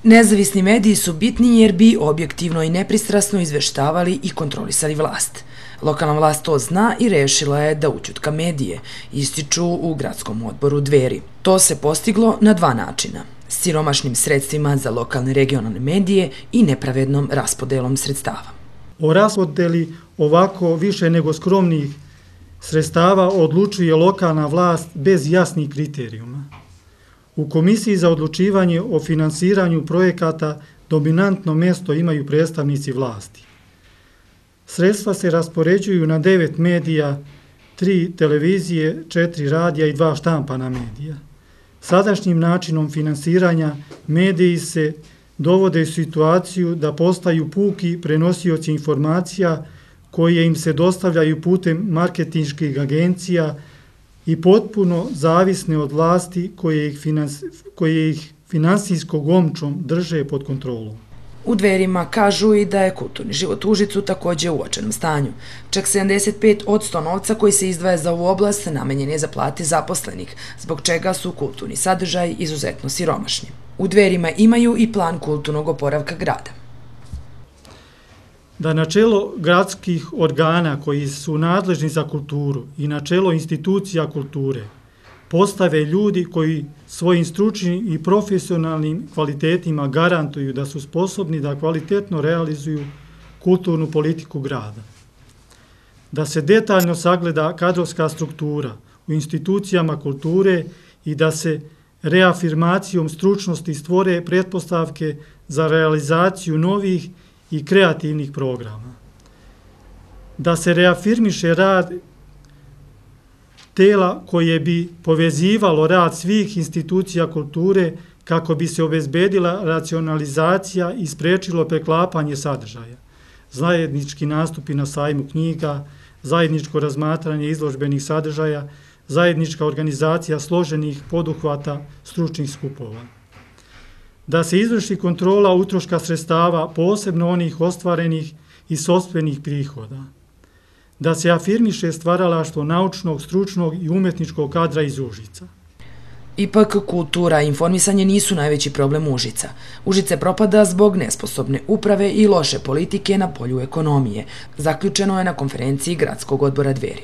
Nezavisni mediji su bitni jer bi objektivno i nepristrasno izveštavali i kontrolisali vlast. Lokalna vlast to zna i rešila je da ućutka medije, ističu u gradskom odboru Dveri. To se postiglo na dva načina: siromašnim sredstvima za lokalne i regionalne medije i nepravednom raspodelom sredstava. O raspodeli ovako više nego skromnih sredstava odlučuje lokalna vlast bez jasnih kriterijuma. U Komisiji za odlučivanje o finansiranju projekata dominantno mjesto imaju predstavnici vlasti. Sredstva se raspoređuju na 9 medija, 3 televizije, 4 radija i 2 štampana medija. Sadašnjim načinom finansiranja mediji se dovode u situaciju da postaju puki prenosioci informacija koje im se dostavljaju putem marketinških agencija i potpuno zavisne od vlasti koje ih finansijskog omčom drže pod kontrolom. U Dverima kažu i da je kulturni život u Užicu također u očajnom stanju. Čak 75% novca koji se izdvaja za ovu oblast namenjen je za plate zaposlenih, zbog čega su kulturni sadržaji izuzetno siromašni. U Dverima imaju i plan kulturnog oporavka grada. Da na čelo gradskih organa koji su nadležni za kulturu i na čelo institucija kulture postave ljudi koji svojim stručnim i profesionalnim kvalitetima garantuju da su sposobni da kvalitetno realizuju kulturnu politiku grada. Da se detaljno sagleda kadrovska struktura u institucijama kulture i da se reafirmacijom stručnosti stvore pretpostavke za realizaciju novih i kreativnih programa. Da se reafirmiše rad tela koje bi povezivalo rad svih institucija kulture kako bi se obezbedila racionalizacija i sprečilo preklapanje sadržaja, zajednički nastupi na sajmu knjiga, zajedničko razmatranje izložbenih sadržaja, zajednička organizacija složenih poduhvata stručnih skupova. Da se izvrši kontrola utroška sredstava, posebno onih ostvarenih iz sopstvenih prihoda. Da se afirmiše stvaralaštvo naučnog, stručnog i umetničkog kadra iz Užica. Ipak, kultura i informisanje nisu najveći problem Užica. Užice propada zbog nesposobne uprave i loše politike na polju ekonomije, zaključeno je na konferenciji gradskog odbora Dveri.